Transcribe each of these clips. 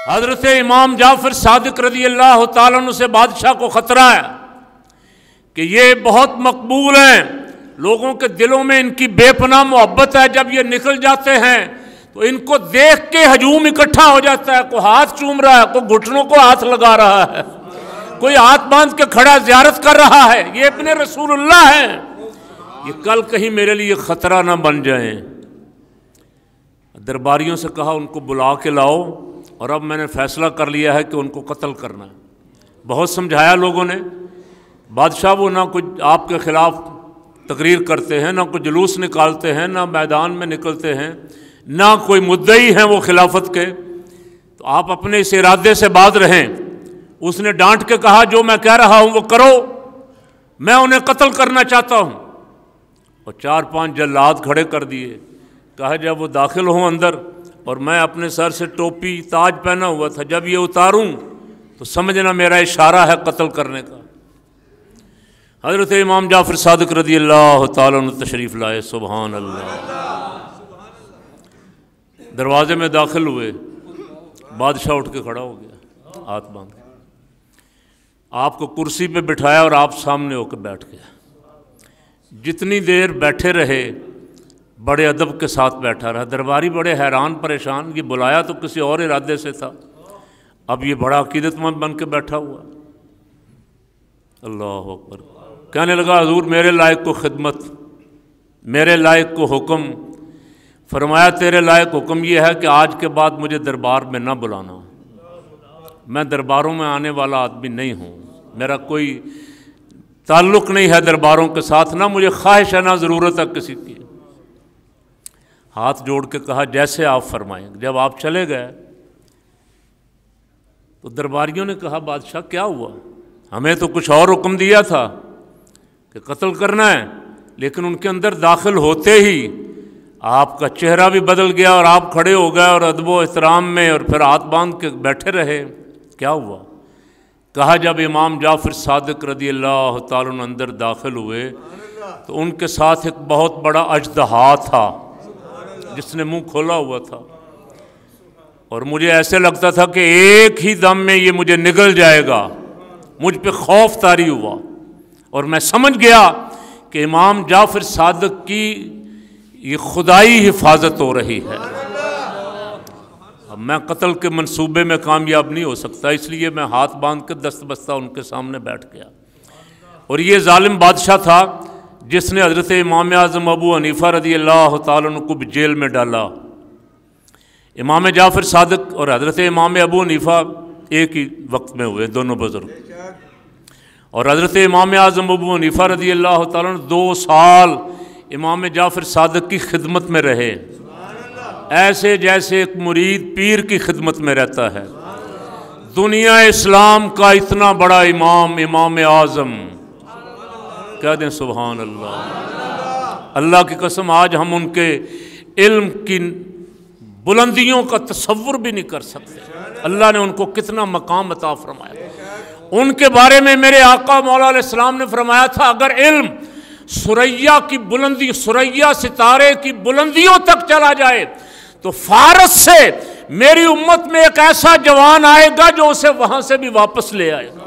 حضرت امام جعفر صادق رضی اللہ تعالیٰ عنہ سے بادشاہ کو خطرہ ہے کہ یہ بہت مقبول ہیں، لوگوں کے دلوں میں ان کی بے پناہ محبت ہے، جب یہ نکل جاتے ہیں تو ان کو دیکھ کے ہجوم اکٹھا ہو جاتا ہے، کوئی ہاتھ چوم رہا ہے، کوئی گھٹنوں کو ہاتھ لگا رہا ہے، کوئی ہاتھ باندھ کے کھڑا زیارت کر رہا ہے، یہ ابن رسول اللہ ہیں، یہ کل کہیں میرے لیے خطرہ نہ بن جائیں۔ درباریوں سے کہا ان کو بلا کے لاؤ، اور اب میں نے فیصلہ کر لیا ہے کہ ان کو قتل کرنا ہے۔ بہت سمجھایا لوگوں نے، بادشاہ وہ نہ کچھ آپ کے خلاف تقریر کرتے ہیں، نہ کوئی جلوس نکالتے ہیں، نہ میدان میں نکلتے ہیں، نہ کوئی مدعی ہیں وہ خلافت کے، تو آپ اپنے اس ارادے سے باز رہیں۔ اس نے ڈانٹ کے کہا جو میں کہہ رہا ہوں وہ کرو، میں انہیں قتل کرنا چاہتا ہوں، اور 4-5 جلاد کھڑے کر دیے۔ کہا جب وہ داخل ہوں اندر اور میں اپنے سر سے ٹوپی تاج پہنا ہوا تھا، جب یہ اتاروں تو سمجھنا میرا اشارہ ہے قتل کرنے کا۔ حضرت امام جعفر صادق رضی اللہ تعالیٰ عنہ تشریف لائے، سبحان اللہ۔ دروازے میں داخل ہوئے، بادشاہ اٹھ کے کھڑا ہو گیا، ہاتھ باندھ کے آپ کو کرسی پہ بٹھایا اور آپ سامنے ہو کے بیٹھ گیا۔ جتنی دیر بیٹھے رہے بڑے ادب کے ساتھ بیٹھا رہا۔ درباری بڑے حیران پریشان، یہ بلایا تو کسی اور ارادے سے تھا، اب یہ بڑا عقیدت مند بن کے بیٹھا ہوا۔ اللہ اکبر۔ کہنے لگا حضور میرے لائق کو خدمت، میرے لائق کو حکم۔ فرمایا تیرے لائق حکم یہ ہے کہ آج کے بعد مجھے دربار میں نہ بلانا، میں درباروں میں آنے والا آدمی نہیں ہوں، میرا کوئی تعلق نہیں ہے درباروں کے ساتھ، نہ مجھے خواہش ہے نہ ضرورت ہے کسی کی۔ ہاتھ جوڑ کے کہا جیسے آپ فرمائیں۔ جب آپ چلے گئے تو درباریوں نے کہا بادشاہ کیا ہوا؟ ہمیں تو کچھ اور حکم دیا تھا کہ قتل کرنا ہے، لیکن ان کے اندر داخل ہوتے ہی آپ کا چہرہ بھی بدل گیا اور آپ کھڑے ہو گئے اور ادب و احترام میں، اور پھر ہاتھ باندھ کے بیٹھے رہے، کیا ہوا؟ کہا جب امام جعفر صادق رضی اللہ تعالیٰ عنہ اندر داخل ہوئے تو ان کے ساتھ ایک بہت بڑا اژدہا تھا جس نے منہ کھولا ہوا تھا، اور مجھے ایسے لگتا تھا کہ ایک ہی دم میں یہ مجھے نگل جائے گا۔ مجھ پہ خوف طاری ہوا اور میں سمجھ گیا کہ امام جعفر صادق کی یہ خدائی حفاظت ہو رہی ہے، اب میں قتل کے منصوبے میں کامیاب نہیں ہو سکتا، اس لیے میں ہاتھ باندھ کے دست بستہ ان کے سامنے بیٹھ گیا۔ اور یہ ظالم بادشاہ تھا جس نے حضرت امام اعظم ابو حنیفہ رضی اللہ تعالیٰ عنہ کو بھی جیل میں ڈالا۔ امام جعفر صادق اور حضرت امام ابو حنیفہ ایک ہی وقت میں ہوئے، دونوں بزرگ، اور حضرت امام اعظم ابو حنیفہ رضی اللہ تعالیٰ عنہ 2 سال امام جعفر صادق کی خدمت میں رہے، ایسے جیسے ایک مرید پیر کی خدمت میں رہتا ہے۔ دنیا اسلام کا اتنا بڑا امام، امام اعظم، کہہ دیں سبحان اللہ۔ اللہ کی قسم آج ہم ان کے علم کی بلندیوں کا تصور بھی نہیں کر سکتے، اللہ نے ان کو کتنا مقام عطا فرمایا۔ ان کے بارے میں میرے آقا مولا علیہ السلام نے فرمایا تھا اگر علم ثریا کی بلندی، ثریا ستارے کی بلندیوں تک چلا جائے تو فارس سے میری امت میں ایک ایسا جوان آئے گا جو اسے وہاں سے بھی واپس لے آئے گا۔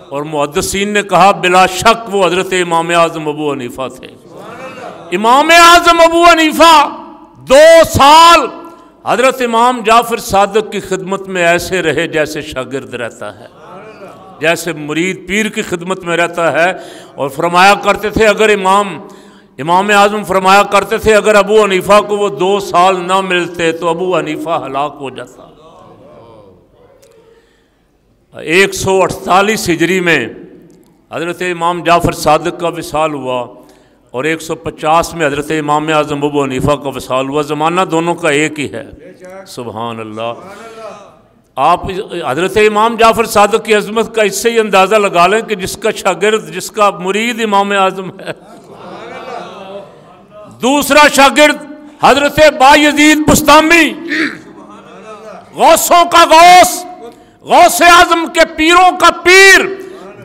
اور محدثین نے کہا بلا شک وہ حضرت امام اعظم ابو حنیفہ تھے۔ امام اعظم ابو حنیفہ 2 سال حضرت امام جعفر صادق کی خدمت میں ایسے رہے جیسے شاگرد رہتا ہے، جیسے مرید پیر کی خدمت میں رہتا ہے، اور فرمایا کرتے تھے اگر امام اعظم فرمایا کرتے تھے اگر ابو حنیفہ کو وہ 2 سال نہ ملتے تو ابو حنیفہ ہلاک ہو جاتا۔ 148 ہجری میں حضرت امام جعفر صادق کا وصال ہوا اور 150 میں حضرت امام اعظم ابو حنیفہ کا وصال ہوا، زمانہ دونوں کا ایک ہی ہے، سبحان اللہ۔ آپ حضرت امام جعفر صادق کی عظمت کا اس سے ہی اندازہ لگا لیں کہ جس کا شاگرد، جس کا مرید امام اعظم ہے، دوسرا شاگرد حضرت بایزید بستامی، غوثوں کا غوث، غوث اعظم کے پیروں کا پیر،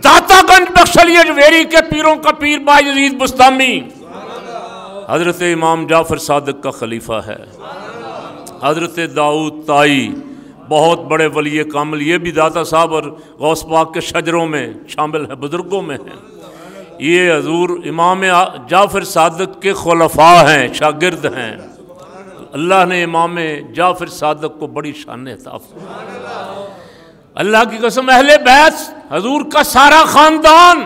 داتا گنج بخش علی اجویری کے پیروں کا پیر بایزید بستامی، حضرت امام جعفر صادق کا خلیفہ ہے۔ حضرت داؤد طائی بہت بڑے ولی کامل، یہ بھی داتا صاحب اور غوث پاک کے شجروں میں شامل ہیں، بزرگوں میں ہیں۔ یہ حضور امام جعفر صادق کے خلفاء ہیں، شاگرد ہیں۔ اللہ نے امام جعفر صادق کو بڑی شان عطا فرمائی۔ اللہ کی قسم، اہل بیت حضور کا سارا خاندان،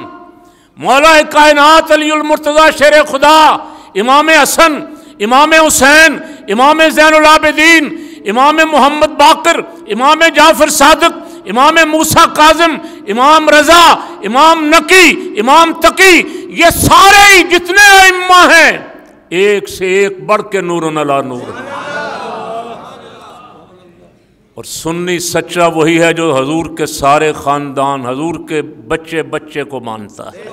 مولا کائنات علی المرتضیٰ شیر خدا، امام حسن، امام حسین، امام زین العابدین، امام محمد باقر، امام جعفر صادق، امام موسیٰ کاظم، امام رضا، امام نقی، امام تقی، یہ سارے ہی جتنے ائمہ ہیں ایک سے ایک بڑھ کے نور علی نور ہیں۔ اور سنی سچا وہی ہے جو حضور کے سارے خاندان، حضور کے بچے بچے کو مانتا ہے۔